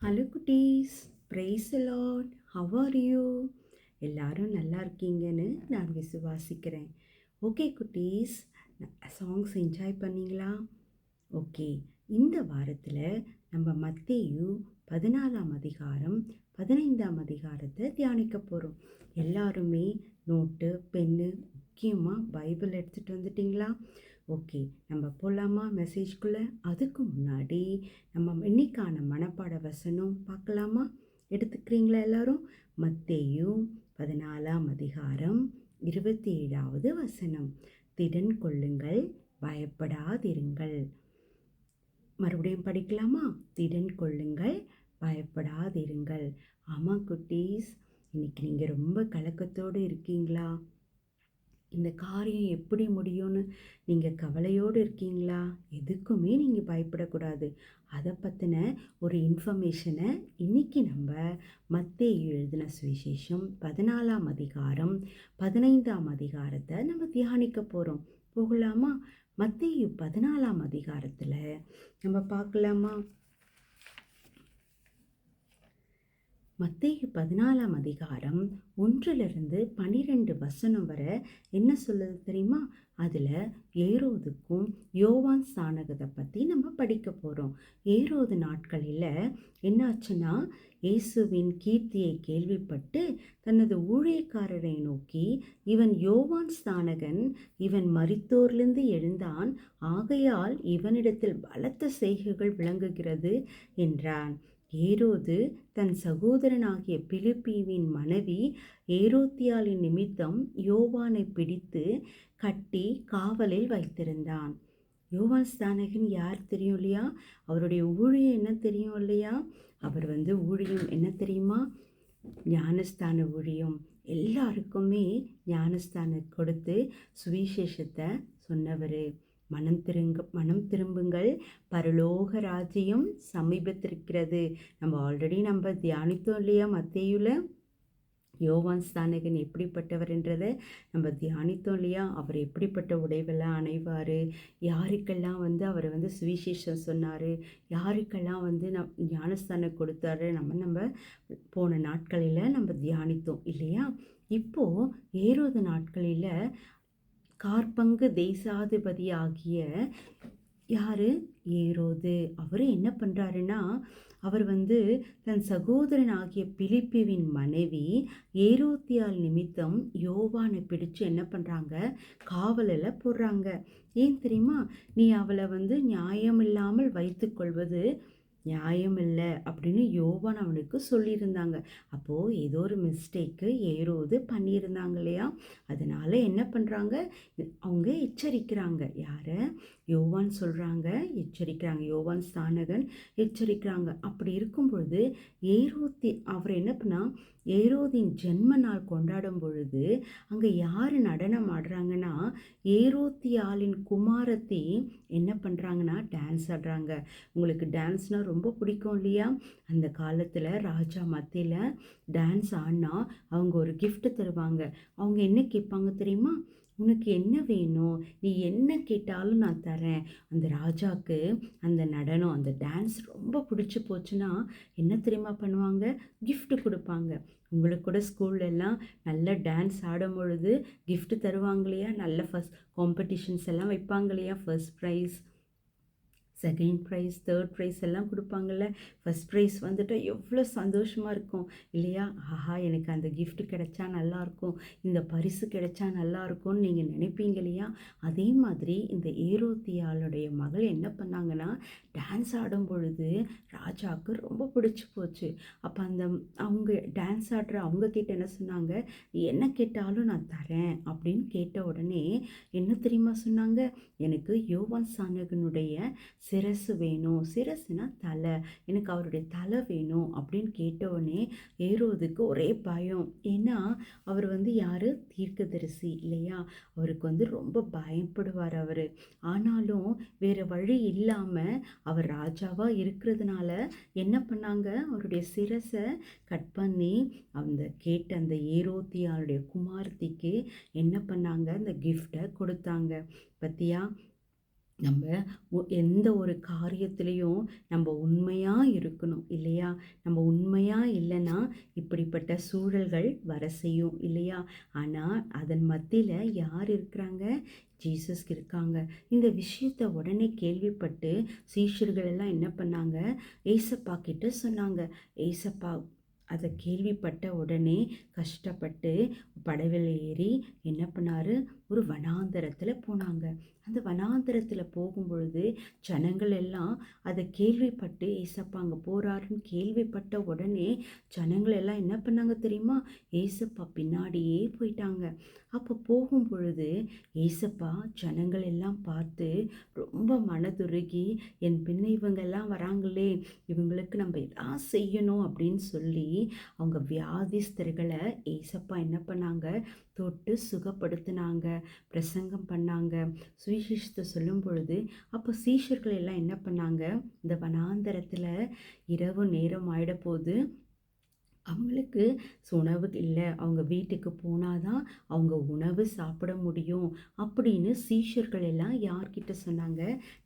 Hello குட்டீஸ், praise Lord. How are you? எல்லாரும் நல்லா இருக்கீங்கன்னு நான் விசுவாசிக்கிறேன். ஓகே குட்டீஸ், சாங்ஸ் என்ஜாய் பண்ணீங்களா? ஓகே, இந்த வாரத்தில் நம்ம மத்தேயு 14ஆம் அதிகாரம் 15ஆம் அதிகாரத்தை தியானிக்க போகிறோம். எல்லாருமே நோட்டு பென்னு முக்கியமாக பைபிள் எடுத்துகிட்டு வந்துட்டிங்களா? ஓகே, நம்ம போகலாமா மெசேஜ்குள்ளே? அதுக்கு முன்னாடி நம்ம இன்னைக்கான மனப்பாட வசனம் பார்க்கலாமா? எடுத்துக்கிறீங்களா எல்லாரும்? மத்தேயு 14ஆம் அதிகாரம் 27வது வசனம். திடன் கொள்ளுங்கள், பயப்படாதிருங்கள். மறுபடியும் படிக்கலாமா? திடன் கொள்ளுங்கள், பயப்படாதிருங்கள். ஆமாம் குட்டீஸ், இன்னைக்கு நீங்கள் ரொம்ப கலக்கத்தோடு இருக்கீங்களா? இந்த காரியம் எப்படி முடியும்னு நீங்கள் கவலையோடு இருக்கீங்களா? எதுக்குமே நீங்கள் பயப்படக்கூடாது. அதை பற்றின ஒரு இன்ஃபர்மேஷனை இன்றைக்கி நம்ம மத்தேயு எழுதின சுவிசேஷம் 14ஆம் அதிகாரம் 15ஆம் அதிகாரத்தை நம்ம தியானிக்க போகிறோம். போகலாமா? மத்தேயு 14ஆம் அதிகாரத்தில் நம்ம பார்க்கலாமா? மத்தேயு 14ஆம் அதிகாரம் 1லிருந்து 12 வசனம் வரை என்ன சொல்லுது தெரியுமா? அதில் ஏரோதுக்கும் யோவான் ஸ்நானகத்தை பற்றி நம்ம படிக்க போகிறோம். ஏரோது நாட்களில் என்னாச்சுன்னா, இயேசுவின் கீர்த்தியை கேள்விப்பட்டு தனது ஊழியக்காரரை நோக்கி, இவன் யோவான் ஸ்நானகன், இவன் மரித்தோர்லிருந்து எழுந்தான், ஆகையால் இவனிடத்தில் பலத்த செய்கைகள் விளங்குகிறது என்றான். ஏரோது தன் சகோதரனாகிய பிலிப்பியின் மனைவி ஏரோத்தியாளின் நிமித்தம் யோவானை பிடித்து கட்டி காவலில் வைத்திருந்தான். யோவான் ஸ்நானகன் யார் தெரியும் இல்லையா? அவருடைய ஊழியம் என்ன தெரியும் இல்லையா? அவர் ஊழியம் என்ன தெரியுமா? ஞானஸ்தான ஊழியம். எல்லாருக்குமே ஞானஸ்தானம் கொடுத்து சுவிசேஷத்தை சொன்னவர். மனம் திரும்புங்கள், பரலோக ராஜ்யம் சமீபத்திருக்கிறது. நம்ம தியானித்தோம் இல்லையா? மத்தேயுல யோவான் ஸ்நானகன் எப்படிப்பட்டவர்ன்றதை நம்ம தியானித்தோம் இல்லையா? அவர் எப்படிப்பட்ட உடைவெல்லாம் அணைவார், யாருக்கெல்லாம் அவர் சுவிசேஷம் சொன்னார், யாருக்கெல்லாம் ஞானஸ்தானம் கொடுத்தாரு, நம்ம போன நாட்களில் நம்ம தியானித்தோம் இல்லையா? இப்போது ஏரோது நாட்களில் கார்பங்கு தேசாதிபதி ஆகிய யார்? ஏரோது. அவர் என்ன பண்ணுறாருன்னா, அவர் தன் சகோதரன் ஆகிய பிலிப்பியின் மனைவி ஏரோத்தியாள் நிமித்தம் யோவானை பிடிச்சு என்ன பண்ணுறாங்க? காவலில் போடுறாங்க. ஏன் தெரியுமா? நீ அவளை நியாயம் இல்லாமல் வைத்து கொள்வது நியாயம் இல்லை அப்படின்னு யோவான் அவனுக்கு சொல்லியிருந்தாங்க. அப்போது ஏதோ ஒரு மிஸ்டேக்கு ஏரோது பண்ணியிருந்தாங்க இல்லையா? அதனால் என்ன பண்ணுறாங்க? அவங்க எச்சரிக்கிறாங்க. யாரை? யோவான் சொல்கிறாங்க, எச்சரிக்கிறாங்க. யோவான் ஸ்நானகன் எச்சரிக்கிறாங்க. அப்படி இருக்கும் பொழுது அவர் என்ன பண்ணால், ஏரோதின் ஜென்ம நாள் கொண்டாடும் பொழுது அங்கே யார் நடனம் ஆடுறாங்கன்னா, ஏரோத்தியாளின் குமாரத்தி என்ன பண்ணுறாங்கன்னா டான்ஸ் ஆடுறாங்க. உங்களுக்கு டான்ஸ்னால் ரொம்ப பிடிக்கும் இல்லையா? அந்த காலத்தில் ராஜா மத்தியில் டான்ஸ் ஆடினா அவங்க ஒரு கிஃப்ட் தருவாங்க. அவங்க என்ன கேட்பாங்க தெரியுமா? உனக்கு என்ன வேணும், நீ என்ன கேட்டாலும் நான் தரேன். அந்த ராஜாவுக்கு அந்த நடனம், அந்த டான்ஸ் ரொம்ப பிடிச்சி போச்சுன்னா என்ன தெரியுமா பண்ணுவாங்க? கிஃப்ட் கொடுப்பாங்க. உங்களுக்கு கூட ஸ்கூல்லலாம் நல்ல டான்ஸ் ஆடும் பொழுது கிஃப்ட் தருவாங்க இல்லையா? நல்ல ஃபஸ்ட் காம்படிஷன்ஸ் எல்லாம் வைப்பாங்க இல்லையா? First prize, second prize, third prize எல்லாம் கொடுப்பாங்கள்ல. ஃபஸ்ட் ப்ரைஸ் எவ்வளோ சந்தோஷமாக இருக்கும் இல்லையா? ஆஹா, எனக்கு அந்த கிஃப்ட் கிடைச்சா நல்லாயிருக்கும், இந்த பரிசு கிடைச்சா நல்லாயிருக்கும்னு நீங்கள் நினைப்பீங்க இல்லையா? அதே மாதிரி இந்த ஏரோத்தியாளுடைய மகள் என்ன பண்ணாங்கன்னா, டான்ஸ் ஆடும் பொழுது ராஜாவுக்கு ரொம்ப பிடிச்சி போச்சு. அப்போ அவங்க டான்ஸ் ஆடுற அவங்கக்கிட்ட என்ன சொன்னாங்க? என்ன கேட்டாலும் நான் தரேன் அப்படின்னு கேட்ட உடனே என்ன தெரியுமா சொன்னாங்க? எனக்கு யோவான் ஸ்நானகனுடைய சிரசு வேணும், சிரசுனா தலை, எனக்கு அவருடைய தலை வேணும் அப்படின்னு கேட்டவுடனே ஏரோதுக்கு ஒரே பயம். ஏன்னா அவர் யார்? தீர்க்கதரிசி இல்லையா? அவருக்கு ரொம்ப பயப்படுவார் அவர். ஆனாலும் வேறு வழி இல்லாமல் அவர் ராஜாவாக இருக்கிறதுனால என்ன பண்ணாங்க? அவருடைய சிரசை கட் பண்ணி கேட்ட அந்த ஏரோத்தியாளுடைய குமாரத்திக்கு என்ன பண்ணாங்க? அந்த கிஃப்டை கொடுத்தாங்க. பத்தியா? நம்ம எந்த ஒரு காரியத்திலையும் நம்ம உண்மையா இருக்கணும் இல்லையா? நம்ம உண்மையா இல்லைன்னா இப்படிப்பட்ட சூழல்கள் வர செய்யும் இல்லையா? ஆனா அதன் மத்தியில யார் இருக்கிறாங்க? ஜீசஸ் இருக்காங்க. இந்த விஷயத்த உடனே கேள்விப்பட்டு சீஷர்கள் எல்லாம் என்ன பண்ணாங்க? ஏசப்பா கிட்ட சொன்னாங்க. ஏசப்பா அத கேள்விப்பட்ட உடனே கஷ்டப்பட்டு படகுல ஏறி என்ன பண்ணாரு? ஒரு வனாந்தரத்துல போனாங்க. அந்த வனாந்தரத்துல போகும்பொழுது ஜனங்கள் எல்லாம் அதை கேள்விப்பட்டு ஏசப்பா அங்க போறாருன்னு கேள்விப்பட்ட உடனே ஜனங்கள் எல்லாம் என்ன பண்ணாங்க தெரியுமா? ஏசப்பா பின்னாடியே போயிட்டாங்க. அப்போ போகும் பொழுது ஏசப்பா ஜனங்கள் எல்லாம் பார்த்து ரொம்ப மனதுருகி, என் பின்ன இவங்க எல்லாம் வராங்களே, இவங்களுக்கு நம்ம எல்லாம் செய்யணும் அப்படின்னு சொல்லி அவங்க வியாதிஸ்தர்களை ஏசப்பா என்ன பண்ணாங்க? தொட்டு சுகப்படுத்தினாங்க, பிரசங்கம் பண்ணாங்க, சுவிசேஷத்தை சொல்லும் பொழுது. அப்போ சீஷர்கள் எல்லாம் என்ன பண்ணாங்க? இந்த வனாந்தரத்தில் இரவு நேரம் ஆயிட போது, அவங்களுக்கு உணவு இல்லை, அவங்க வீட்டுக்கு போனாதான் அவங்க உணவு சாப்பிட முடியும் அப்படின்னு சீஷர்கள் எல்லாம் யார்கிட்ட சொன்னாங்க?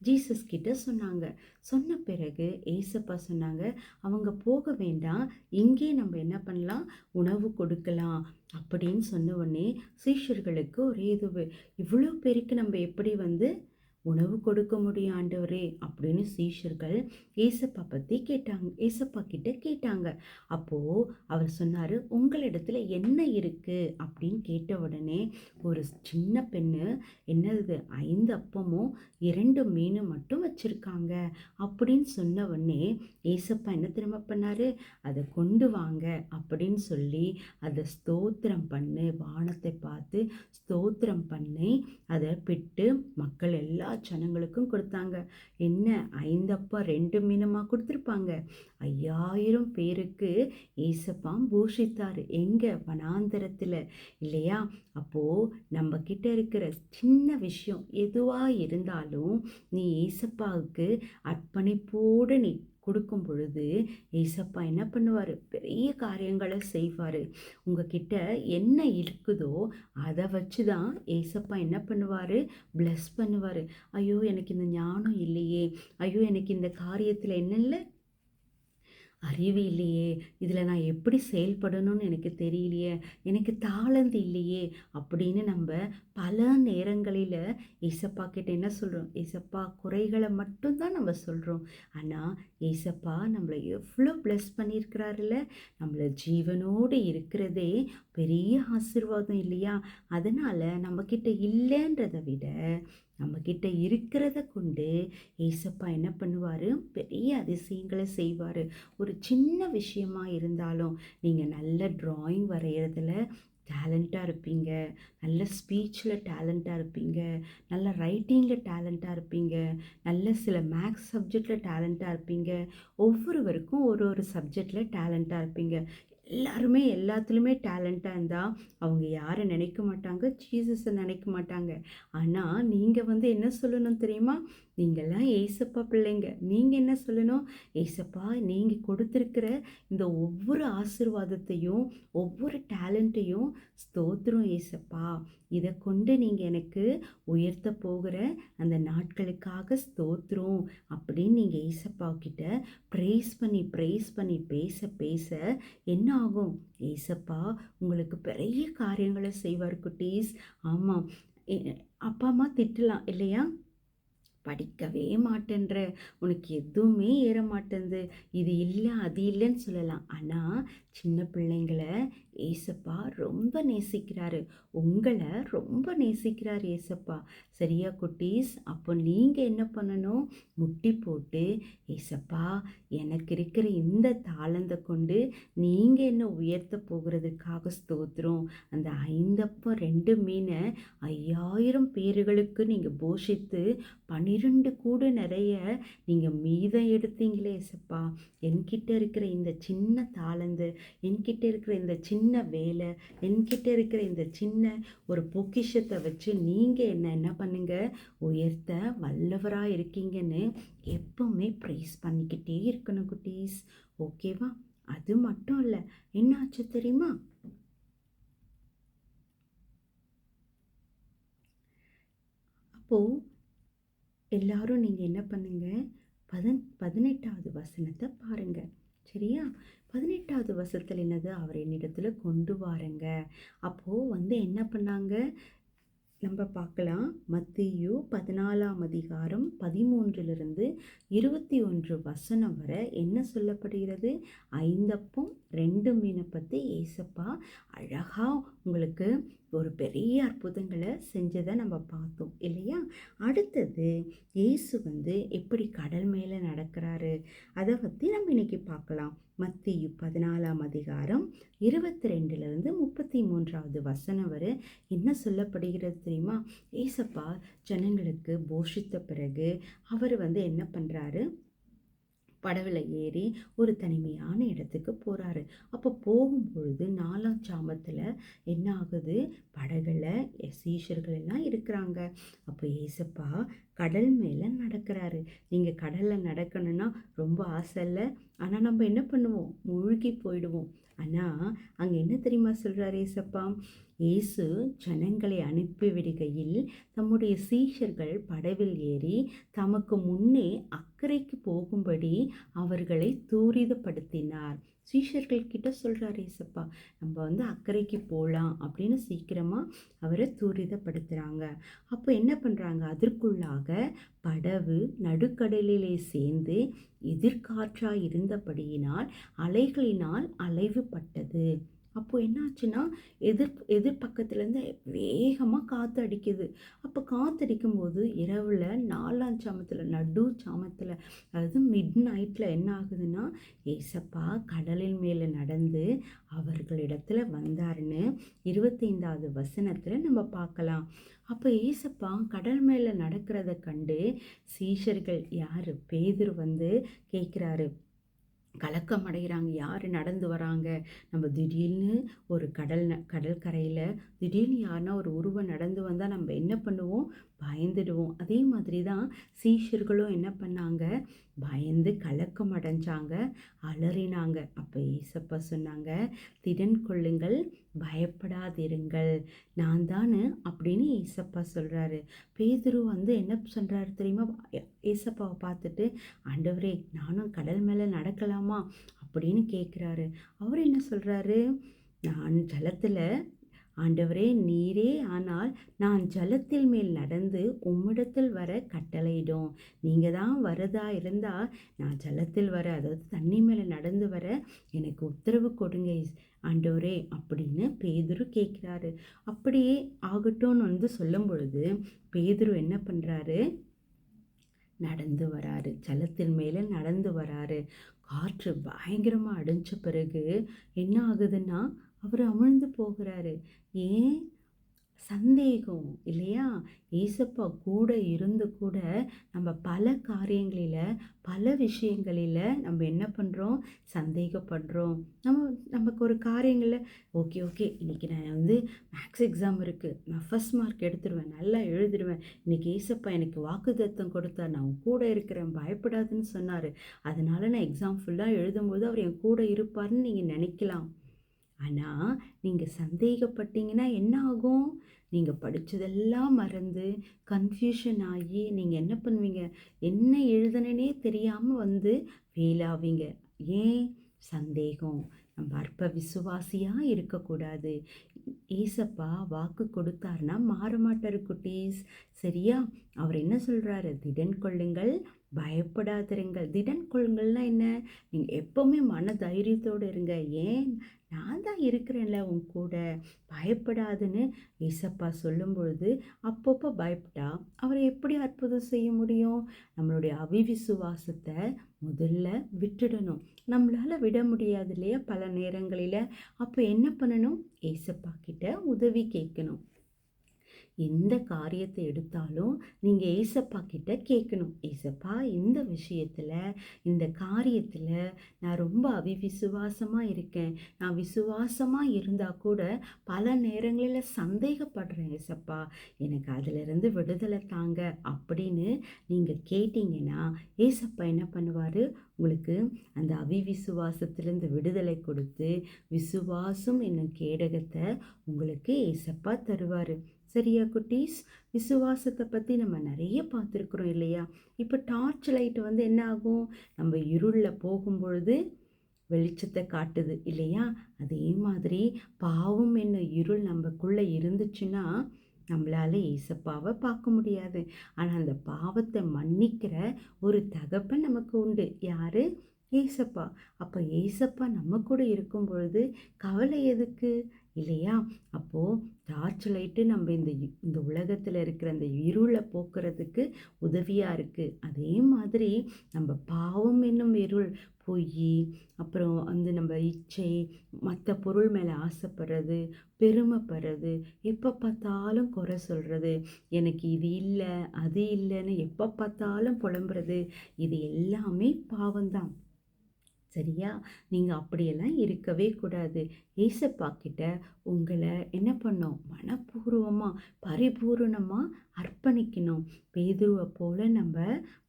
ஜீசஸ் கிட்ட சொன்னாங்க. சொன்ன பிறகு ஏசப்பா சொன்னாங்க, அவங்க போக வேண்டாம், இங்கே நம்ம என்ன பண்ணலாம்? உணவு கொடுக்கலாம் அப்படின்னு சொன்ன உடனே சீஷர்களுக்கு ஒரே இது, இவ்வளோ பேருக்கு நம்ம எப்படி உணவு கொடுக்க முடியும் ஆண்டவரே அப்படின்னு சீஷர்கள் ஏசப்பா பற்றி கேட்டாங்க, ஏசப்பா கிட்ட கேட்டாங்க. அப்போ அவர் சொன்னாரு, உங்களிடத்துல என்ன இருக்கு அப்படின்னு கேட்ட உடனே ஒரு சின்ன பெண்ணு, என்னது 5 அப்பமும் 2 மீனும் மட்டும் வச்சிருக்காங்க அப்படின்னு சொன்ன உடனே ஏசப்பா என்ன திரும்ப பண்ணாரு? அதை கொண்டு வாங்க அப்படின்னு சொல்லி அதை ஸ்தோத்திரம் பண்ணி வானத்தை பார்த்து ஸ்தோத்திரம் பண்ணி அதை பிட்டு மக்கள் எல்லா ஜனங்களுக்கும் கொடுத்தாங்க. என்ன 5 அப்பா 2 மீனுமா கொடுத்துருப்பாங்க? 5000 பேருக்கு ஏசப்பா போஷித்தாரு. எங்க? வனாந்தரத்துல இல்லையா? அப்போ நம்ம கிட்ட இருக்கிற சின்ன விஷயம் எதுவா இருந்தாலும் நீ ஏசப்பாவுக்கு அர்ப்பணிப்போடு நீ கொடுக்கும் பொழுது ஏசப்பா என்ன பண்ணுவாரு? பெரிய காரியங்களை செய்வாரு. உங்ககிட்ட என்ன இருக்குதோ அதை வச்சு தான் ஏசப்பா என்ன பண்ணுவாரு? பிளஸ் பண்ணுவாரு. ஐயோ எனக்கு இந்த ஞானம் இல்லையே, ஐயோ எனக்கு இந்த காரியத்தில் என்ன இல்லை, அறிவு இல்லையே, இதில் நான் எப்படி செயல்படணும்னு எனக்கு தெரியலையே, எனக்கு தாளந்து இல்லையே அப்படின்னு நம்ம பல நேரங்களில் ஏசப்பா கிட்ட என்ன சொல்கிறோம்? ஏசப்பா குறைகளை மட்டும்தான் நம்ம சொல்கிறோம். ஆனால் ஏசப்பா நம்மளை எவ்வளோ ப்ளஸ் பண்ணியிருக்கிறாருல்ல, நம்மளை ஜீவனோடு இருக்கிறதே பெரிய ஆசீர்வாதம் இல்லையா? அதனால் நம்மக்கிட்ட இல்லைன்றதை விட நம்மக்கிட்ட இருக்கிறத கொண்டு ஏசப்பா என்ன பண்ணுவார்? பெரிய அதிசயங்களை செய்வார். ஒரு சின்ன விஷயமா இருந்தாலும், நீங்கள் நல்ல ட்ராயிங் வரைகிறதுல டேலண்ட்டாக இருப்பீங்க, நல்ல ஸ்பீச்சில் டேலண்ட்டாக இருப்பீங்க, நல்ல ரைட்டிங்கில் டேலண்ட்டாக இருப்பீங்க, நல்ல சில மேக்ஸ் சப்ஜெக்டில் டேலண்ட்டாக இருப்பீங்க. ஒவ்வொருவருக்கும் ஒரு ஒரு சப்ஜெக்டில் டேலண்ட்டாக இருப்பீங்க. எல்லாருமே எல்லாத்துலேயுமே டேலண்ட்டாக இருந்தால் அவங்க யாரை நினைக்க மாட்டாங்க? ஜீசஸை நினைக்க மாட்டாங்க. ஆனால் நீங்கள் என்ன சொல்லணும் தெரியுமா? நீங்கள்லாம் ஏசப்பா பிள்ளைங்க. நீங்கள் என்ன சொல்லணும்? ஏசப்பா நீங்கள் கொடுத்துருக்கிற இந்த ஒவ்வொரு ஆசீர்வாதத்தையும் ஒவ்வொரு டேலண்ட்டையும் ஸ்தோத்திரம் ஏசப்பா, இதை கொண்டு நீங்கள் எனக்கு உயர்த்த போகிற அந்த நாட்களுக்காக ஸ்தோத்திரம் அப்படின்னு நீங்கள் ஏசப்பா கிட்ட ப்ரேஸ் பண்ணி பேச பேச என்ன ஆகும்? ஏசப்பா உங்களுக்கு பெரிய காரியங்களை செய்வார் குட்டீஸ். ஆமாம், அப்பா அம்மா திட்டலாம் இல்லையா? படிக்கவே மாட்டேன்ற, உனக்கு எதுவுமே ஏற மாட்டேங்குது, இது இல்லை அது இல்லைன்னு சொல்லலாம். ஆனால் சின்ன பிள்ளைங்களை ஏசப்பா ரொம்ப நேசிக்கிறாரு. உங்களை ரொம்ப நேசிக்கிறார் ஏசப்பா. சரியா குட்டீஸ்? அப்போ நீங்கள் என்ன பண்ணணும்? முட்டி போட்டு ஏசப்பா எனக்கு இருக்கிற இந்த தாளந்தை கொண்டு நீங்கள் என்ன உயர்த்த போகிறதுக்காக ஸ்தோத்திரம். அந்த 5 அப்பம் 2 மீனை 5000 பேர்களுக்கு நீங்கள் போஷித்து 12 கூடு நிறைய நீங்கள் மீதம் எடுத்தீங்களே ஏசப்பா. என்கிட்ட இருக்கிற இந்த சின்ன தாளந்து, என்கிட்ட இருக்கிற இந்த சின்ன வேலை, என்கிட்ட இருக்கிற இந்த சின்ன ஒரு பொக்கிஷத்தை வச்சு நீங்கள் என்ன பண்ணுங்க? உயர்த்த வல்லவராக இருக்கீங்கன்னு எப்பவுமே ப்ரைஸ் பண்ணிக்கிட்டே இருக்கணும் குட்டீஸ். ஓகேவா? அது மட்டும் இல்லை, என்னாச்சு தெரியுமா? அப்போது எல்லாரும் நீங்கள் என்ன பண்ணுங்க, 18வது வசனத்தை பாருங்க. சரியா? 18வது வசனத்தில் என்னது, அவர் என்னிடத்துல கொண்டு வாருங்க. அப்போது என்ன பண்ணாங்க நம்ம பார்க்கலாம். மத்தேயு 14ஆம் அதிகாரம் 13லிருந்து 21 வசனம் வரை என்ன சொல்லப்படுகிறது? 5 அப்பம் 2 மீனை பற்றி ஏசப்பா அழகாக உங்களுக்கு ஒரு பெரிய அற்புதங்களை செஞ்சதை நம்ம பார்த்தோம் இல்லையா? அடுத்தது இயேசு எப்படி கடல் மேலே நடக்கிறாரு அதை பற்றி நம்ம இன்னைக்கு பார்க்கலாம். மத்தேயு 14ஆம் அதிகாரம் 22லிருந்து 33வது வசனம் வரை என்ன சொல்லப்படுகிறது தெரியுமா? ஏசப்பா ஜனங்களுக்கு போஷித்த பிறகு அவர் என்ன பண்ணுறாரு, படவில் ஏறி ஒரு தனிமையான இடத்துக்கு போகிறாரு. அப்போ போகும்பொழுது 4ஆம் ஜாமத்தில் என்ன ஆகுது, படகுல சீஷர்கள் எல்லாம் இருக்கிறாங்க. அப்போ ஏசப்பா கடல் மேலே நடக்கிறாரு. நீங்கள் கடலில் நடக்கணும்னா ரொம்ப ஆசை இல்லை, ஆனால் நம்ம என்ன பண்ணுவோம், மூழ்கி போயிடுவோம். ஆனால் அங்கே என்ன தெரியுமா சொல்கிறார் ஏசப்பா? இயேசு ஜனங்களை அனுப்பிவிடுகையில் தம்முடைய சீஷர்கள் படவில் ஏறி தமக்கு முன்னே அக்கறைக்கு போகும்படி அவர்களை தூரிதப்படுத்தினார். சீஷர்கள் கிட்ட சொல்கிறார் ஏசப்பா, நம்ம அக்கறைக்கு போகலாம் அப்படின்னு சீக்கிரமாக அவரை தூரிதப்படுத்துகிறாங்க. அப்போ என்ன பண்ணுறாங்க, அதற்குள்ளாக படகு நடுக்கடலிலே சேர்ந்து எதிர்காற்றாக இருந்தபடியினால் அலைகளினால் அலைவுபட்டது. அப்போ என்னாச்சுன்னா எதிர்பக்கத்துலேருந்து வேகமாக காற்று அடிக்குது. அப்போ காற்று அடிக்கும்போது இரவில் 4ஆம் ஜாமத்தில் நடு ஜாமத்தில் அதாவது மிட் நைட்டில் என்ன ஆகுதுன்னா ஏசப்பா கடலின் மேலே நடந்து அவர்களிடத்துல வந்தாருன்னு 25வது வசனத்தில் நம்ம பார்க்கலாம். அப்போ ஏசப்பா கடல் மேலே நடக்கிறத கண்டு சீஷர்கள் யார், பேதுரு கேட்குறாரு, கலக்கம் அடைகிறாங்க. யார் நடந்து வராங்க, நம்ம திடீர்னு ஒரு கடற்கரையில் திடீர்னு யாருன்னா ஒரு உருவம் நடந்து வந்தால் நம்ம என்ன பண்ணுவோம், பயந்துடுவோம். அதே மாதிரி தான் சீஷர்களும் என்ன பண்ணாங்க, பயந்து கலக்கம் அடைஞ்சாங்க, அலறினாங்க. அப்போ ஏசப்பா சொன்னாங்க, திடன் கொள்ளுங்கள், பயப்படாதிருங்கள், நான் தானு அப்படின்னு ஏசப்பா சொல்கிறாரு. பேதுரு என்ன சொல்கிறாரு தெரியுமா, ஏசப்பாவை பார்த்துட்டு, ஆண்டவரே நானும் கடல் மேலே நடக்கலாமா அப்படின்னு கேட்குறாரு. அவர் என்ன சொல்கிறாரு, நான் ஜலத்தில், ஆண்டவரே நீரே ஆனால் நான் ஜலத்தில் மேல் நடந்து உம்மிடத்தில் வர கட்டளையிடும். நீங்கள் தான் வரதா இருந்தால் நான் ஜலத்தில் வர, அதாவது தண்ணி மேலே நடந்து வர எனக்கு உத்தரவு கொடுங்க ஆண்டவரே அப்படின்னு பேதுரு கேட்குறாரு. அப்படியே ஆகட்டும்னு சொல்லும் பொழுது பேதுரு என்ன பண்ணுறாரு, நடந்து வராரு, ஜலத்தின் மேலே நடந்து வராரு. காற்று பயங்கரமாக அடிஞ்ச பிறகு என்ன ஆகுதுன்னா அவர் அமிழ்ந்து போகிறாரு. ஏன், சந்தேகம் இல்லையா? ஏசப்பா கூட இருந்து கூட நம்ம பல காரியங்களில் பல விஷயங்களில் நம்ம என்ன பண்ணுறோம், சந்தேகப்படுறோம். நமக்கு ஒரு காரியங்களில் ஓகே இன்றைக்கி நான் மேக்ஸ் எக்ஸாம் இருக்குது, நான் ஃபஸ்ட் மார்க் எடுத்துருவேன், நல்லா எழுதிடுவேன், இன்றைக்கி ஏசப்பா எனக்கு வாக்குத்தத்தம் கொடுத்தார், நான் கூட இருக்கிறேன், பயப்படாதுன்னு சொன்னார், அதனால் நான் எக்ஸாம் ஃபுல்லாக எழுதும்போது அவர் என் கூட இருப்பார்னு நீங்கள் நினைக்கலாம். ஆனால் நீங்கள் சந்தேகப்பட்டீங்கன்னா என்ன ஆகும், நீங்கள் படித்ததெல்லாம் மறந்து கன்ஃபியூஷன் ஆகி நீங்கள் என்ன பண்ணுவீங்க, என்ன எழுதுனே தெரியாமல் ஃபெயில் ஆவீங்க. ஏன், சந்தேகம். நம்ம அற்ப விசுவாசியாக இருக்கக்கூடாது. ஏசப்பா வாக்கு கொடுத்தாருன்னா மாறமாட்டார் குட்டீஸ், சரியா? அவர் என்ன சொல்கிறாரு, திடன் கொள்ளுங்கள், பயப்படாதிருங்கள். திடன் கொள்ளுங்கள்னா என்ன, நீங்கள் எப்போவுமே மன தைரியத்தோடு இருங்க. ஏன், நான் தான் இருக்கிறேன்ல உன் கூட, பயப்படாதுன்னு ஏசப்பா சொல்லும் பொழுது அப்பப்போ பயப்பட்டா அவர் எப்படி அற்புதம் செய்ய முடியும்? நம்மளுடைய அவிவிசுவாசத்தை முதல்ல விட்டுடணும். நம்மளால் விட முடியாது இல்லையா பல நேரங்களில். அப்போ என்ன பண்ணணும், ஏசப்பா கிட்ட உதவி கேட்கணும். எந்த காரியத்தை எடுத்தாலும் நீங்கள் ஏசப்பா கிட்ட கேட்கணும், ஏசப்பா இந்த விஷயத்தில் இந்த காரியத்தில் நான் ரொம்ப அவிவிசுவாசமாக இருக்கேன், நான் விசுவாசமாக இருந்தால் கூட பல நேரங்களில் சந்தேகப்படுறேன் ஏசப்பா, எனக்கு அதிலிருந்து விடுதலை தாங்க அப்படின்னு நீங்கள் கேட்டிங்கன்னா ஏசப்பா என்ன பண்ணுவார், உங்களுக்கு அந்த அவிவிசுவாசத்திலிருந்து விடுதலை கொடுத்து விசுவாசம் என்னும் கேடகத்தை உங்களுக்கு ஏசப்பா தருவார். சரியா குட்டீஸ்? விசுவாசத்தை பற்றி நம்ம நிறைய பார்த்துருக்குறோம் இல்லையா? இப்போ டார்ச் லைட் வந்து என்ன ஆகும்? நம்ம இருளில் போகும்பொழுது வெளிச்சத்தை காட்டுது இல்லையா? அதே மாதிரி பாவம் என்னும் இருள் நமக்குள்ளே இருந்துச்சுன்னா நம்மளால ஏசப்பாவை பார்க்க முடியாது. ஆனால் அந்த பாவத்தை மன்னிக்கிற ஒரு தகப்பன் நமக்கு உண்டு. யாரு? ஏசப்பா. அப்போ ஏசப்பா நம்ம கூட இருக்கும் பொழுது கவலை எதுக்கு இல்லையா? அப்போது டார்ச் லைட்டு நம்ம இந்த உலகத்தில் இருக்கிற அந்த இருளை போக்குறதுக்கு உதவியாக இருக்குது. அதே மாதிரி நம்ம பாவம் என்னும் இருள், பொய், அப்புறம் வந்து நம்ம இச்சை, மற்ற பொருள் மேலே ஆசைப்படுறது, பெருமைப்படுறது, எப்போ பார்த்தாலும் குறை சொல்கிறது, எனக்கு இது இல்லை அது இல்லைன்னு எப்போ பார்த்தாலும் புலம்புறது, இது எல்லாமே பாவம்தான். சரியா? நீங்கள் அப்படியெல்லாம் இருக்கவே கூடாது. ஏசப்பா கிட்ட உங்களை என்ன பண்ணணும்? மனப்பூர்வமாக பரிபூரணமாக அர்ப்பணிக்கணும். பேதுருவை போல நம்ம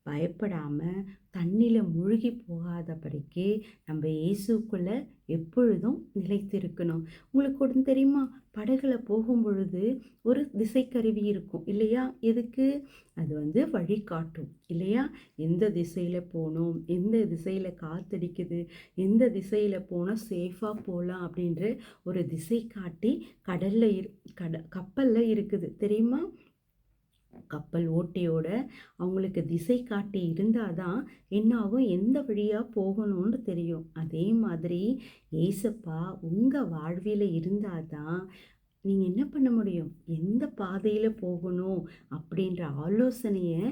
பயப்படாமல் தண்ணியில் மூழ்கி போகாதபடிக்கு நம்ம இயேசுக்குள்ளே எப்பொழுதும் நிலைத்திருக்கணும். உங்களுக்கு ஒன்று தெரியுமா? படகுல போகும் பொழுது ஒரு திசைக்கருவி இருக்கும் இல்லையா? எதுக்கு? அது வந்து வழிகாட்டும் இல்லையா? எந்த திசையில் போகணும், எந்த திசையில் காத்தடிக்குது, எந்த திசையில் போனால் சேஃபாக போகலாம் அப்படின்ற ஒரு திசை காட்டி கப்பலில் இருக்குது தெரியுமா? கப்பல் ஓட்டியோட அவங்களுக்கு திசை காட்டி இருந்தால் தான் என்ன ஆகும்? எந்த வழியாக போகணும்னு தெரியும். அதே மாதிரி ஏசப்பா உங்கள் வாழ்வில் இருந்தால் தான் நீங்கள் என்ன பண்ண முடியும்? எந்த பாதையில் போகணும் அப்படின்ற ஆலோசனையை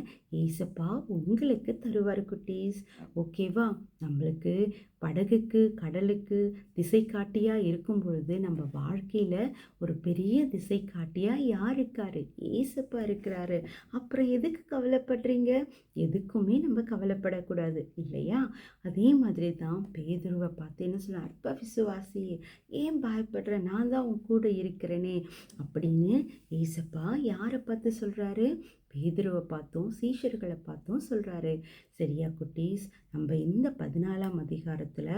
ஏசப்பா உங்களுக்கு தருவார் குட்டீஸ். ஓகேவா? நம்மளுக்கு படகுக்கு கடலுக்கு திசை காட்டியாக இருக்கும் பொழுது நம்ம வாழ்க்கையில் ஒரு பெரிய திசை காட்டியாக யார் இருக்காரு? ஏசப்பா இருக்கிறாரு. அப்புறம் எதுக்கு கவலைப்படுறீங்க? எதுக்குமே நம்ம கவலைப்படக்கூடாது இல்லையா? அதே மாதிரி தான் பேதுருவை பார்த்து என்ன சொல்ல, அற்ப விசுவாசி, ஏன் பயப்படுற? நான் தான் உன் கூட இருக்கிறேனே அப்படின்னு ஏசப்பா யாரை பார்த்து சொல்கிறாரு? பேதுருவை பார்த்தும் சீஷர்களை பார்த்தும் சொல்கிறாரு. சரியா குட்டீஸ்? நம்ம இந்த 14ஆம் அதிகாரத்தில்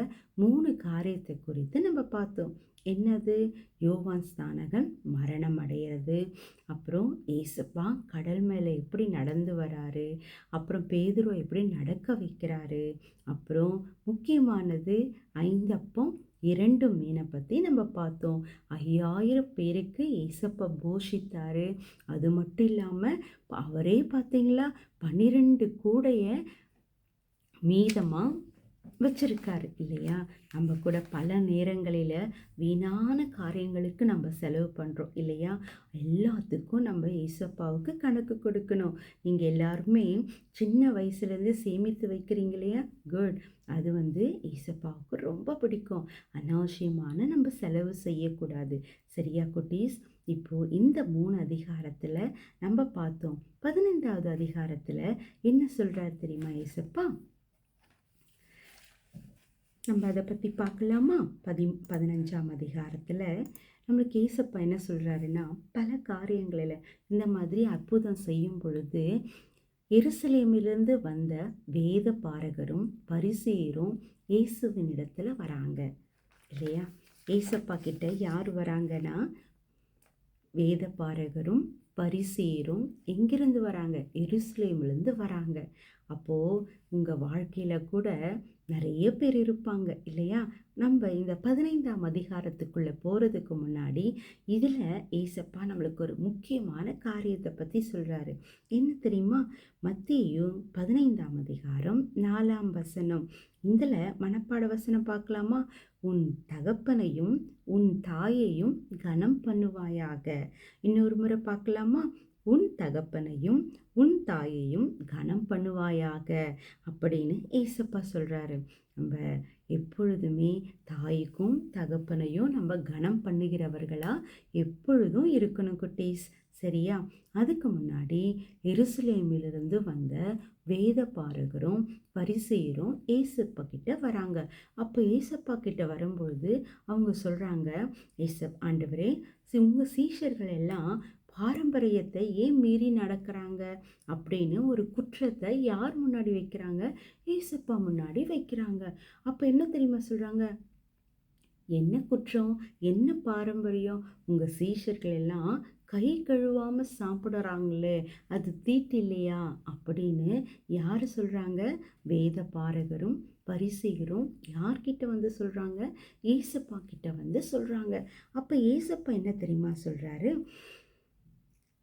3 காரியத்தை குறித்து நம்ம பார்த்தோம். என்னது? யோவான் ஸ்நானகன் மரணம் அடைகிறது, அப்புறம் ஏசப்பா கடல் மேலே எப்படி நடந்து வராரு, அப்புறம் பேதுருவை எப்படி நடக்க வைக்கிறாரு, அப்புறம் முக்கியமானது 5 அப்பம் 2 மீனை பற்றி நம்ம பார்த்தோம். 5000 பேருக்கு ஏசப்பா போஷித்தாரு. அது மட்டும் இல்லாமல் அவரே பார்த்தீங்களா 12 கூடைய மீதமாக வச்சிருக்காரு இல்லையா? நம்ம கூட பல நேரங்களில் வீணான காரியங்களுக்கு நம்ம செலவு பண்ணுறோம் இல்லையா? எல்லாத்துக்கும் நம்ம ஏசப்பாவுக்கு கணக்கு கொடுக்கணும். நீங்கள் எல்லாருமே சின்ன வயசுலேருந்து சேமித்து வைக்கிறீங்க இல்லையா? குட். அது வந்து ஏசப்பாவுக்கு ரொம்ப பிடிக்கும். அனாவசியமான நம்ம செலவு செய்யக்கூடாது. சரியா குட்டீஸ்? இப்போது இந்த 3 அதிகாரத்தில் நம்ம பார்த்தோம். 15வது அதிகாரத்தில் என்ன சொல்கிறார் தெரியுமா ஏசப்பா? நம்ம அதை பற்றி பார்க்கலாமா? 15ஆம் அதிகாரத்தில் நம்மளுக்கு ஏசப்பா என்ன சொல்கிறாருன்னா, பல காரியங்களில் இந்த மாதிரி அற்புதம் செய்யும் பொழுது எருசலேமிலிருந்து வந்த வேத பாரகரும் பரிசேயரும் இயேசுவினிடத்தில் வராங்க இல்லையா? ஏசப்பா கிட்ட யார் வராங்கன்னா, வேத பாரகரும் பரிசேயரும் எங்கிருந்து வராங்க? எருசலேமிலிருந்து வராங்க. அப்போது உங்கள் வாழ்க்கையில் கூட நிறைய பேர் இருப்பாங்க இல்லையா? நம்ம இந்த 15ஆம் அதிகாரத்துக்குள்ளே போகிறதுக்கு முன்னாடி இதில் ஏசப்பா நம்மளுக்கு ஒரு முக்கியமான காரியத்தை பற்றி சொல்கிறாரு. என்ன தெரியுமா? மத்தேயு 15ஆம் அதிகாரம் 4ஆம் வசனம். இதில் மனப்பாட வசனம் பார்க்கலாமா? உன் தகப்பனையும் உன் தாயையும் கனம் பண்ணுவாயாக. இன்னொரு முறை பார்க்கலாமா? உன் தகப்பனையும் உன் தாயையும் கனம் பண்ணுவாயாக அப்படின்னு ஏசப்பா சொல்கிறாரு. நம்ம எப்பொழுதுமே தாய்க்கும் தகப்பனையும் நம்ம கனம் பண்ணுகிறவர்களாக எப்பொழுதும் இருக்கணும் குட்டீஸ். சரியா? அதுக்கு முன்னாடி எருசலேமிலிருந்து வந்த வேத பாரகரும் பரிசேயரும் ஏசப்பா கிட்ட வராங்க. அப்போ ஏசப்பா கிட்ட வரும்பொழுது அவங்க சொல்கிறாங்க, ஆண்டவரே, உங்கள் சீஷர்கள் எல்லாம் பாரம்பரியத்தை ஏன் மீறி நடக்கிறாங்க அப்படின்னு ஒரு குற்றத்தை யார் முன்னாடி வைக்கிறாங்க? ஏசப்பா முன்னாடி வைக்கிறாங்க. அப்ப என்ன தெரியுமா சொல்றாங்க? என்ன குற்றம்? என்ன பாரம்பரியம்? உங்க சீஷர்கள் எல்லாம் கை கழுவாம சாப்பிடுறாங்களே, அது தீட்டு இல்லையா? அப்படின்னு யாரு சொல்றாங்க? வேத பாரகரும், பரிசேயரும் யார்கிட்ட வந்து சொல்றாங்க? ஏசப்பா கிட்ட வந்து சொல்றாங்க. அப்ப ஏசப்பா என்ன தெரியுமா சொல்றாரு?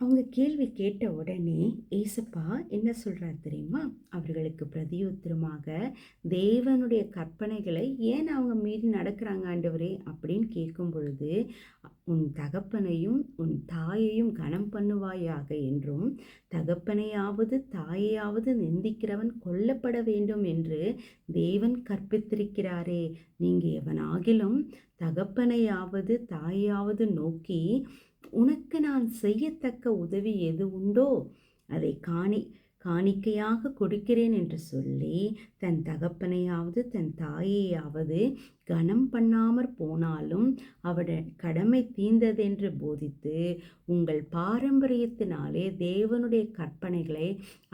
அவங்க கேள்வி கேட்ட உடனே ஏசப்பா என்ன சொல்றார் தெரியுமா? அவர்களுக்கு பிரதியுத்தரமாக, தேவனுடைய கற்பனைகளை ஏன் அவங்க மீறி நடக்கிறாங்க ஆண்டவரே அப்படின்னு கேட்கும் பொழுது, உன் தகப்பனையும் உன் தாயையும் கனம் பண்ணுவாயாக என்றும், தகப்பனையாவது தாயையாவது நிந்திக்கிறவன் கொல்லப்பட வேண்டும் என்று தேவன் கற்பித்திருக்கிறாரே. நீங்க எவனாகிலும் தகப்பனையாவது தாயையாவது நோக்கி, உனக்கு நான் செய்யத்தக்க உதவி எது உண்டோ அதை காணிக்கையாக கொடுக்கிறேன் என்று சொல்லி, தன் தகப்பனையாவது தன் தாயையாவது கனம் பண்ணாமற் போனாலும் அவட கடமை தீர்ந்ததென்று போதித்து, உங்கள் பாரம்பரியத்தினாலே தேவனுடைய கற்பனைகளை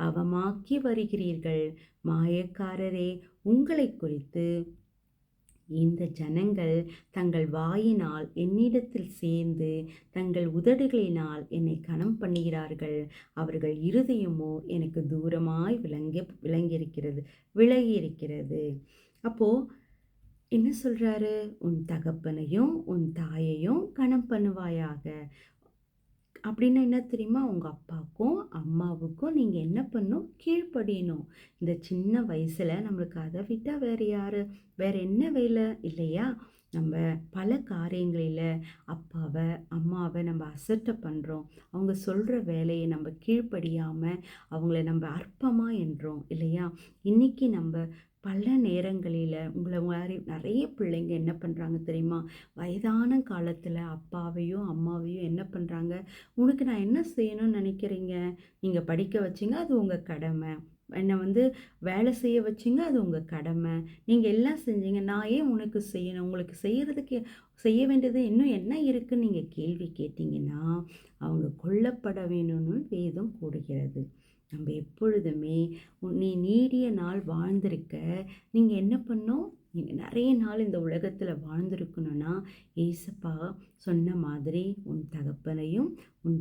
அவமாக்கி வருகிறீர்கள். மாயக்காரரே, உங்களை குறித்து இந்த ஜனங்கள் தங்கள் வாயினால் என்னிடத்தில் சேர்ந்து தங்கள் உதடுகளினால் என்னை கனம் பண்ணுகிறார்கள். அவர்கள் இருதயமோ எனக்கு தூரமாய் விலகியிருக்கிறது. அப்போ என்ன சொல்றாரு? உன் தகப்பனையும் உன் தாயையும் கனம் பண்ணுவாயாக. அப்படின்னா என்ன தெரியுமா? உங்கள் அப்பாவுக்கும் அம்மாவுக்கும் நீங்கள் என்ன பண்ணணும்? கீழ்ப்படியணும். இந்த சின்ன வயசில் நம்மளுக்கு அதை விட்டால் வேறு என்ன வேலை இல்லையா? நம்ம பல காரியங்களில் அப்பாவை அம்மாவை நம்ம அசட்டை பண்ணுறோம். அவங்க சொல்கிற வேலையை நம்ம கீழ்ப்படியாமல் அவங்கள நம்ம அற்பமாக என்றோம் இல்லையா? இன்றைக்கி நம்ம பல நேரங்களில் உங்களை மாதிரி நிறைய பிள்ளைங்க என்ன பண்ணுறாங்க தெரியுமா? வயதான காலத்தில் அப்பாவையும் அம்மாவையும் என்ன பண்ணுறாங்க? உனக்கு நான் என்ன செய்யணும்னு நினைக்கிறீங்க? நீங்கள் படிக்க வச்சிங்க, அது உங்கள் கடமை. என்னை வந்து வேலை செய்ய வச்சிங்க, அது உங்கள் கடமை. நீங்கள் எல்லாம் செஞ்சீங்க, நான் ஏன் உனக்கு செய்யணும்? உங்களுக்கு செய்ய வேண்டியது இன்னும் என்ன இருக்குன்னு நீங்கள் கேள்வி கேட்டிங்கன்னா, அவங்க கொல்லப்பட வேணும்னு வேதம் கூறுகிறது. நம்ம எப்பொழுதுமே நீ நீடிய நாள் வாழ்ந்திருக்க, நீங்கள் என்ன பண்ணோம்? நீங்கள் நிறைய நாள் இந்த உலகத்தில் வாழ்ந்திருக்கணும்னா, ஏசப்பா சொன்ன மாதிரி உன் தகப்பனையும் உன்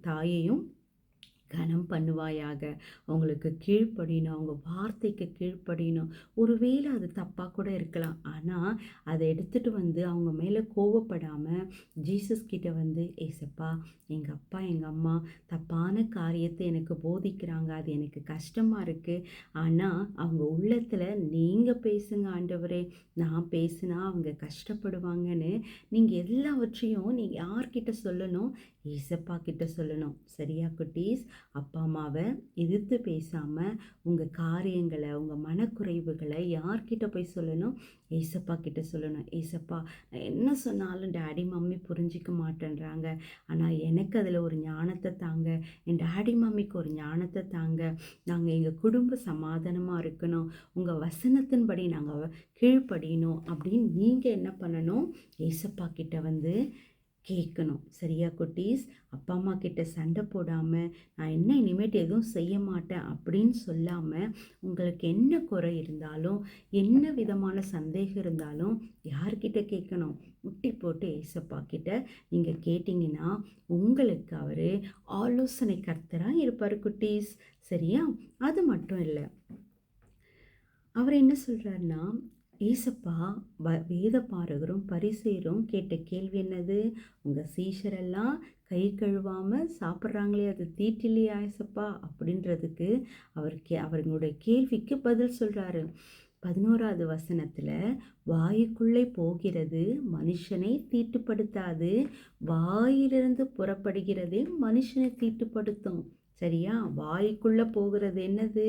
தாயையும் கனம் பண்ணுவாயாக. அவங்களுக்கு கீழ்ப்படியணும், அவங்க வார்த்தைக்கு கீழ்ப்படியணும். ஒருவேளை அது தப்பாக கூட இருக்கலாம். ஆனால் அதை எடுத்துகிட்டு வந்து அவங்க மேலே கோவப்படாமல் ஜீசஸ் கிட்ட வந்து, ஏசப்பா, எங்கள் அப்பா எங்கள் அம்மா தப்பான காரியத்தை எனக்கு போதிக்கிறாங்க, அது எனக்கு கஷ்டமாக இருக்குது. ஆனால் அவங்க உள்ளத்தில் நீங்கள் பேசுங்க ஆண்டவரே, நான் பேசுனா அவங்க கஷ்டப்படுவாங்கன்னு நீங்கள் எல்லாவற்றையும் நீங்கள் யார்கிட்ட சொல்லணும்? ஏசப்பா கிட்ட சொல்லணும். சரியா குட்டீஸ்? அப்பா அம்மாவை எதிர்த்து பேசாமல் உங்கள் காரியங்களை உங்கள் மனக்குறைவுகளை யார்கிட்ட போய் சொல்லணும்? ஏசப்பா கிட்ட சொல்லணும். ஏசப்பா, நான் என்ன சொன்னாலும் டேடி மம்மி புரிஞ்சிக்க மாட்டேன்றாங்க, ஆனால் எனக்கு அதில் ஒரு ஞானத்தை தாங்க, என் டேடி மம்மிக்கு ஒரு ஞானத்தை தாங்க, நாங்கள் எங்கள் குடும்ப சமாதானமாக இருக்கணும், உங்கள் வசனத்தின்படி நாங்கள் கீழ்ப்படியணும் அப்படின்னு நீங்கள் என்ன பண்ணணும்? ஏசப்பா கிட்ட வந்து கேட்கணும். சரியா குட்டீஸ்? அப்பா அம்மா கிட்ட சண்டை போடாமல், நான் என்ன இனிமேட்டு எதுவும் செய்ய மாட்டேன் அப்படின்னு சொல்லாமல், உங்களுக்கு என்ன குறை இருந்தாலும் என்ன விதமான சந்தேகம் இருந்தாலும் யார்கிட்ட கேட்கணும்? முட்டி போட்டு ஏசப்பா கிட்ட நீங்கள் கேட்டிங்கன்னா உங்களுக்கு அவர் ஆலோசனை கர்த்தராக இருப்பார் குட்டீஸ். சரியா? அது மட்டும் இல்லை, அவர் என்ன சொல்கிறாருன்னா, ஏசப்பா வேத பாரகரும் பரிசேயரும் கேட்ட கேள்வி என்னது? உங்கள் சீஷரெல்லாம் கை கழுவாமல் சாப்பிட்றாங்களே, அது தீட்டில்லையா ஏசப்பா அப்படின்றதுக்கு அவர்களுடைய கேள்விக்கு பதில் சொல்கிறாரு. 11வது வசனத்தில், வாயுக்குள்ளே போகிறது மனுஷனை தீட்டுப்படுத்தாது, வாயிலிருந்து புறப்படுகிறதே மனுஷனை தீட்டுப்படுத்தும். சரியா? வாய்க்குள்ளே போகிறது என்னது?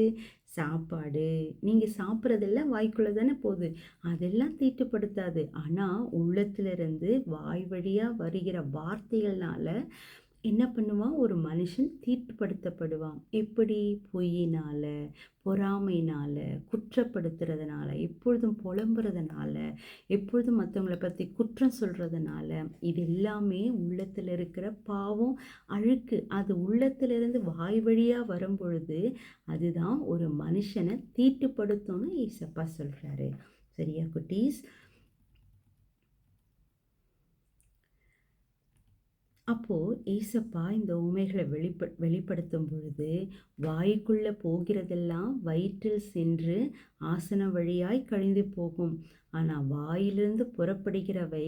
சாப்பாடு. நீங்கள் சாப்பிட்றதெல்லாம் வாய்க்குள்ளே தானே போகுது, அதெல்லாம் தீட்டுப்படுத்தாது. ஆனால் உள்ளத்திலிருந்து வாய் வழியாக வருகிற வார்த்தைகள்னால என்ன பண்ணுவான், ஒரு மனுஷன் தீட்டுப்படுத்தப்படுவான். எப்படி? பொய்யினால, பொறாமையினால, குற்றப்படுத்துறதுனால, எப்பொழுதும் புலம்புறதுனால, எப்பொழுதும் மற்றவங்கள பற்றி குற்றம் சொல்கிறதுனால, இது எல்லாமே உள்ளத்தில் இருக்கிற பாவம், அழுக்கு. அது உள்ளத்திலிருந்து வாய் வழியாக வரும்பொழுது அதுதான் ஒரு மனுஷனை தீட்டுப்படுத்தும்னு ஏசப்பா சொல்கிறாரு. சரியா குட்டீஸ்? அப்போது ஏசப்பா இந்த உவமைகளை வெளிப்படுத்தும் பொழுது, வாய்க்குள்ளே போகிறதெல்லாம் வயிற்றில் சென்று ஆசனம் வழியாய் கழிந்து போகும். ஆனால் வாயிலிருந்து புறப்படுகிறவை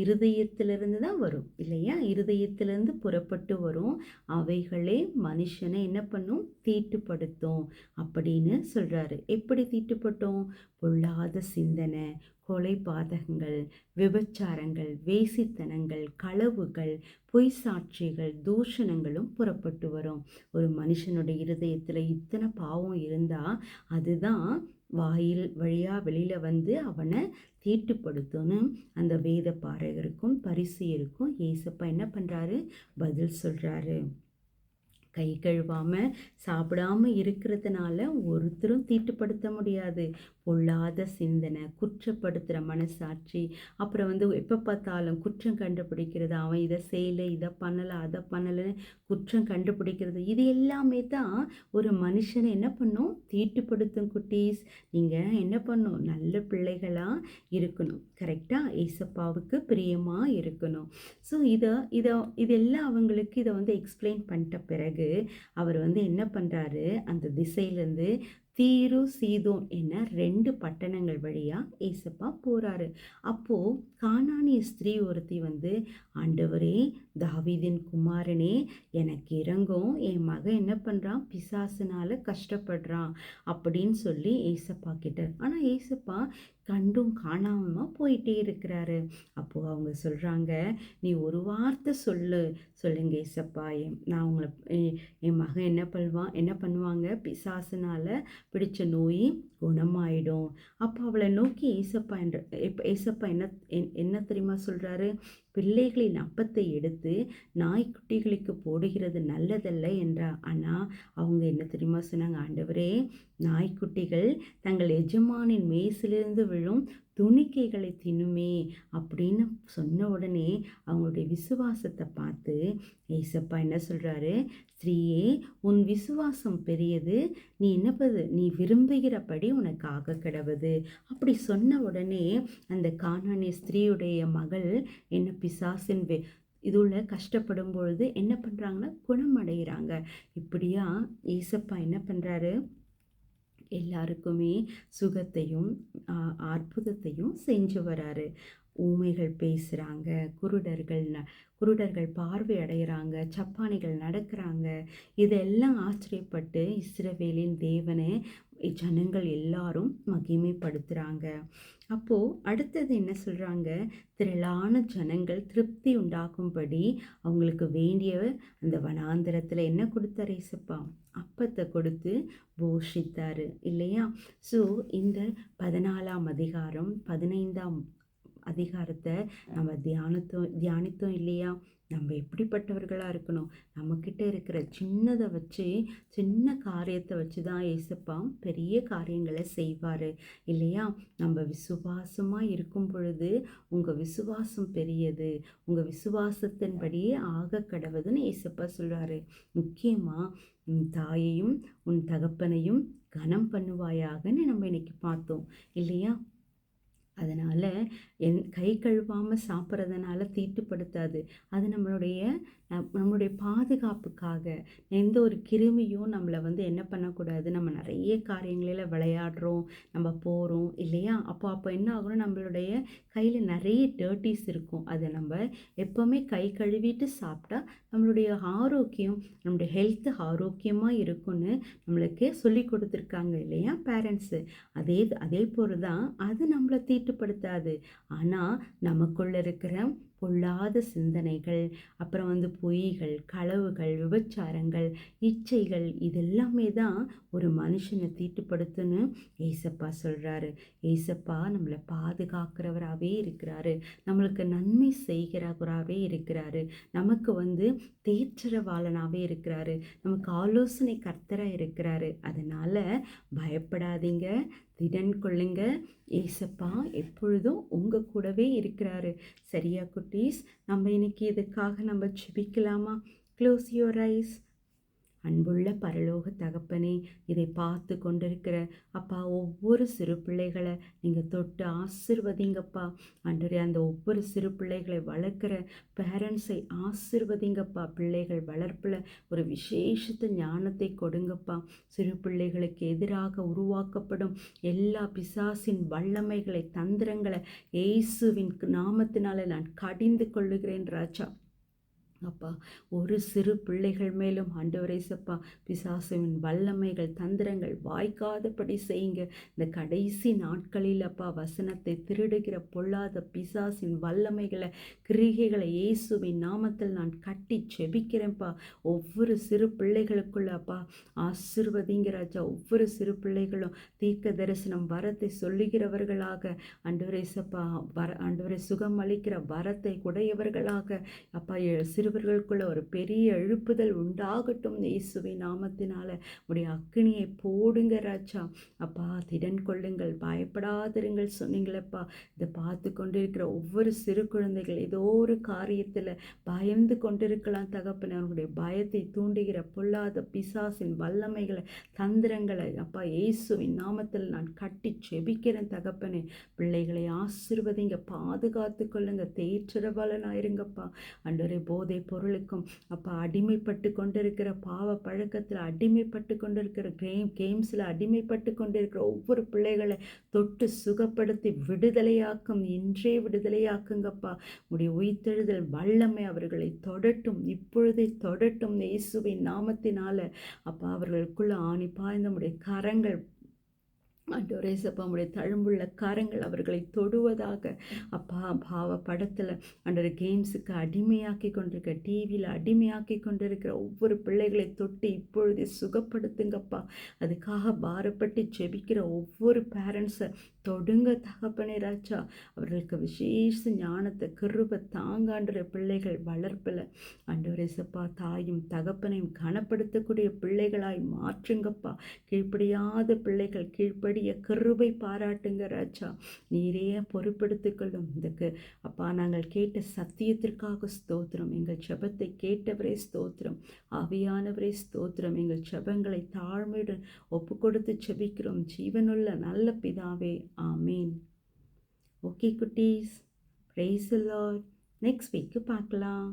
இருதயத்திலிருந்து தான் வரும் இல்லையா? இருதயத்திலிருந்து புறப்பட்டு வரும். அவைகளே மனுஷனை என்ன பண்ணும்? தீட்டுப்படுத்தும் அப்படின்னு சொல்கிறாரு. எப்படி தீட்டுப்பட்டோம்? பொல்லாத சிந்தனை, கொலை பாதகங்கள், விபச்சாரங்கள், வேசித்தனங்கள், களவுகள், பொய் சாட்சிகள், தூஷணங்களும் புறப்பட்டு வரும். ஒரு மனுஷனுடைய இருதயத்தில் இத்தனை பாவம் இருந்தால் அதுதான் வாயில் வழியாக வெளியில் வந்து அவனை தீட்டுப்படுத்தணும். அந்த வேத பாரகருக்கும் பரிசேயருக்கும் ஏசப்பா என்ன பண்ணுறாரு? பதில் சொல்கிறாரு. கை கழுவாமல் சாப்பிடாமல் இருக்கிறதுனால ஒருத்தரும் தீட்டுப்படுத்த முடியாது. பொல்லாத சிந்தனை, குற்றப்படுத்துகிற மனசாட்சி, அப்புறம் எப்போ பார்த்தாலும் குற்றம் கண்டுபிடிக்கிறது, அவன் இதை செய்யலை, இதை பண்ணலை, அதை பண்ணலைன்னு குற்றம் கண்டுபிடிக்கிறது, இது எல்லாமே தான் ஒரு மனுஷனை என்ன பண்ணும்? தீட்டுப்படுத்தும் குட்டீஸ். நீங்கள் என்ன பண்ணும்? நல்ல பிள்ளைகளாக இருக்கணும். கரெக்டாக ஏசப்பாவுக்கு பிரியமாக இருக்கணும். ஸோ இதெல்லாம் அவங்களுக்கு இதை எக்ஸ்பிளைன் பண்ணிட்ட பிறகு அவர் என்ன பண்ணுறாரு? அந்த திசையிலேருந்து தீரு சீதோன் என 2 பட்டணங்கள் வழியாக ஏசப்பா போகிறாரு. அப்போது கானானிய ஸ்திரீ ஒருத்தி ஆண்டவரே, தாவீதின் குமாரனே, எனக்கு இறங்கும், என் மகன் என்ன பண்ணுறான்? பிசாசுனால கஷ்டப்படுறான் அப்படின்னு சொல்லி ஏசப்பா கிட்ட. ஆனால் ஏசப்பா கண்டும் காணாமல் போயிட்டே இருக்கிறாரு. அப்போது அவங்க சொல்கிறாங்க, நீ ஒரு வார்த்தை சொல்லுங்க ஏசப்பா, நான் உங்களை என் மகன் என்ன பண்ணுவாங்க? பிசாசுனால் பிடிச்ச நோய் குணமாயிடும். அப்போ அவளை நோக்கி ஏசப்பா என்ன தெரியுமா சொல்கிறாரு? பிள்ளைகளின் அப்பத்தை எடுத்து நாய்க்குட்டிகளுக்கு போடுகிறது நல்லதல்ல என்றா. ஆனால் அவங்க என்ன தெரியுமா சொன்னாங்க? ஆண்டவரே, நாய்க்குட்டிகள் தங்கள் எஜமானின் மேசிலிருந்து விழும் துணிக்கைகளை தின்னுமே அப்படின்னு சொன்ன உடனே அவங்களுடைய விசுவாசத்தை பார்த்து ஏசப்பா என்ன சொல்கிறாரு? ஸ்திரீயே, உன் விசுவாசம் பெரியது, நீ விரும்புகிறபடி உனக்கு ஆக கிடவது. அப்படி சொன்ன உடனே அந்த கானானிய ஸ்திரீயுடைய மகள் என்ன பிசாசின் இதுல கஷ்டப்படும் பொழுது என்ன பண்ணுறாங்கன்னா குணமடைகிறாங்க. இப்படியா ஏசப்பா என்ன பண்ணுறாரு? எல்லாருக்குமே சுகத்தையும் அற்புதத்தையும் செஞ்சு வராரு. ஊமைகள் பேசுகிறாங்க, குருடர்கள் பார்வை அடைகிறாங்க, சப்பானிகள் நடக்கிறாங்க. இதெல்லாம் ஆச்சரியப்பட்டு இஸ்ரவேலின் தேவனை ஜனங்கள் எல்லாரும் மகிமைப்படுத்துகிறாங்க. அப்போது அடுத்தது என்ன சொல்கிறாங்க? திரளான ஜனங்கள் திருப்தி உண்டாகும்படி அவங்களுக்கு வேண்டிய அந்த வனாந்திரத்தில் என்ன கொடுத்தாரு ஏசப்பா? அப்பத்தை கொடுத்து போஷித்தாரு இல்லையா? ஸோ இந்த 14ஆம் அதிகாரம் 15ஆம் அதிகாரத்தை நம்ம தியானித்தோம் இல்லையா? நம்ம எப்படிப்பட்டவர்களாக இருக்கணும்? நம்மக்கிட்ட இருக்கிற சின்ன காரியத்தை வச்சு தான் ஏசப்பா பெரிய காரியங்களை செய்வார் இல்லையா? நம்ம விசுவாசமாக இருக்கும் பொழுது உங்கள் விசுவாசம் பெரியது, உங்கள் விசுவாசத்தின்படியே ஆக கடவுதுன்னு ஏசப்பா சொல்கிறாரு. முக்கியமாக உன் தாயையும் உன் தகப்பனையும் கனம் பண்ணுவாயாகன்னு நம்ம இன்னைக்கு பார்த்தோம் இல்லையா? அதனால் கை கழுவாமல் சாப்பிட்றதுனால தீட்டுப்படுத்தாது. அது நம்மளுடைய பாதுகாப்புக்காக. எந்த ஒரு கிருமியும் நம்மளை என்ன பண்ணக்கூடாது. நம்ம நிறைய காரியங்களில் விளையாடுறோம், நம்ம போகிறோம் இல்லையா? அப்போ என்ன ஆகணும்? நம்மளுடைய கையில் நிறைய டர்ட்டிஸ் இருக்கும். அதை நம்ம எப்போவுமே கை கழுவிட்டு சாப்பிட்டா நம்மளுடைய ஆரோக்கியம், நம்மளுடைய ஹெல்த்து ஆரோக்கியமாக இருக்கும்னு நம்மளுக்கு சொல்லி கொடுத்துருக்காங்க இல்லையா பேரண்ட்ஸு? அதே போல் தான் அது நம்மளை தீட்டுப்படுத்தாது. ஆனால் நமக்குள்ளே இருக்கிற பொல்லாத சிந்தனைகள், அப்புறம் வந்து பொய்கள், களவுகள், விபச்சாரங்கள், இச்சைகள் இதெல்லாமே தான் ஒரு மனுஷனை தீட்டுப்படுத்துன்னு ஏசப்பா சொல்றாரு. ஏசப்பா நம்மளை பாதுகாக்கிறவராகவே இருக்கிறாரு. நம்மளுக்கு நன்மை செய்கிறவராகவே இருக்கிறாரு. நமக்கு வந்து தேற்றரவாளனாகவே இருக்கிறாரு. நமக்கு ஆலோசனை கர்த்தராக இருக்கிறாரு. அதனால பயப்படாதீங்க, திடன் கொள்ளுங்க. ஏசப்பா எப்பொழுதும் உங்க கூடவே இருக்கிறாரு. சரியா குட்டீஸ்? நம்ம இன்னைக்கு இதுக்காக நம்ம ஜெபிக்கலாமா? Close your eyes. அன்புள்ள பரலோக தகப்பனே, இதை பார்த்து கொண்டிருக்கிற அப்பா ஒவ்வொரு சிறு பிள்ளைகளை நீங்கள் தொட்டு ஆசிர்வதிங்கப்பா. ஆண்டவரே, அந்த ஒவ்வொரு சிறு பிள்ளைகளை வளர்க்குற பேரண்ட்ஸை ஆசிர்வதிங்கப்பா. பிள்ளைகள் வளர்ப்பில் ஒரு விசேஷத்த ஞானத்தை கொடுங்கப்பா. சிறு பிள்ளைகளுக்கு எதிராக உருவாக்கப்படும் எல்லா பிசாசின் வல்லமைகளை, தந்திரங்களை இயேசுவின் நாமத்தினால நான் கடிந்து கொள்ளுகிறேன் ராஜா. அப்பா, ஒரு சிறு பிள்ளைகள் மேலும் ஆண்டவரே சப்பா பிசாசுவின் வல்லமைகள், தந்திரங்கள் வாய்க்காதபடி செய்யுங்க. இந்த கடைசி நாட்களில் அப்பா வசனத்தை திருடுகிற பொல்லாத பிசாசின் வல்லமைகளை, கிரிகைகளை இயேசுவின் நாமத்தில் நான் கட்டி செபிக்கிறேன்ப்பா. ஒவ்வொரு சிறு பிள்ளைகளுக்குள்ள அப்பா ஆசிர்வதிங்க ராஜா. ஒவ்வொரு சிறு பிள்ளைகளும் தீர்க்க தரிசனம் வரத்தை சொல்லுகிறவர்களாக ஆண்டவரே சப்பா ஆண்டவரை சுகம் அளிக்கிற வரத்தை உடையவர்களாக அப்பா சிறுவர்களுக்குள்ள ஒரு பெரிய எழுப்புதல் உண்டாகட்டும். இயேசுவின் நாமத்தினால உடைய அக்கினியை போடுங்க ராஜா. அப்பா திடன் கொள்ளுங்கள், பயப்படாதிருங்கள் சொன்னீங்களப்பா. இதை பார்த்து கொண்டிருக்கிற ஒவ்வொரு சிறு குழந்தைகள் ஏதோ ஒரு காரியத்தில் பயந்து கொண்டிருக்கலாம் தகப்பனே. அவங்களுடைய பயத்தை தூண்டுகிற பொல்லாத பிசாசின் வல்லமைகளை, தந்திரங்களை அப்பா இயேசுவின் நாமத்தில் நான் கட்டி செபிக்கிறேன் தகப்பனே. பிள்ளைகளை ஆசிர்வதிங்க, பாதுகாத்து கொள்ளுங்க, தேற்றரவாளனாயிருங்கப்பா. அன்றரை போதை பொருளுக்கும் அப்போ அடிமைப்பட்டு கொண்டிருக்கிற பாவ பழக்கத்தில் அடிமைப்பட்டு கொண்டிருக்கிற கேம்ஸில் அடிமைப்பட்டு கொண்டிருக்கிற ஒவ்வொரு பிள்ளைகளை தொட்டு சுகப்படுத்தி விடுதலையாக்கும். இன்றே விடுதலையாக்குங்கப்பா. உடைய உயிர்த்தெழுதல் வல்லமை அவர்களை தொடட்டும், இப்பொழுதே தொடட்டும் இயேசுவின் நாமத்தினால. அப்பா அவர்களுக்குள்ள ஆணி பாய்ந்த உடைய கரங்கள் ஆண்டவரே சப்பா உடைய தழும்புள்ள கரங்கள் அவர்களை தொடுவதாக. அப்பா பாவ படத்தில் ஆண்டவரே கேம்ஸுக்கு அடிமையாக்கி கொண்டிருக்க, டிவியில் அடிமையாக்கி கொண்டிருக்கிற ஒவ்வொரு பிள்ளைகளை தொட்டு இப்பொழுதே சுகப்படுத்துங்கப்பா. அதுக்காக பாரப்பட்டு ஜெபிக்கிற ஒவ்வொரு பேரண்ட்ஸை தொடுங்க தகப்பனே ராஜா. அவர்களுக்கு விசேஷ ஞானத்தை கிருபை தாங்காண்டுற பிள்ளைகள் வளர்ப்பில் ஆண்டவரே சப்பா தாயும் தகப்பனையும் கனப்படுத்தக்கூடிய பிள்ளைகளாய் மாற்றுங்கப்பா. கீழ்ப்படியாத பிள்ளைகள் கீழ்ப்படிய கிருபை பாராட்டுங்க ராஜா. நீரே பொறுப்படுத்திக் கொள்ளும். இதுக்கு அப்பா நாங்கள் கேட்ட சத்தியத்திற்காக ஸ்தோத்திரம். எங்கள் ஜெபத்தை கேட்டவரே ஸ்தோத்திரம். ஆவியானவரே ஸ்தோத்திரம். எங்கள் ஜெபங்களை தாழ்மையுடன் ஒப்பு கொடுத்து ஜெபிக்கிறோம் ஜீவனுள்ள நல்ல பிதாவே, ஆமீன். ஓகே குட்டீஸ், praise the Lord. Next week பார்க்கலாம்.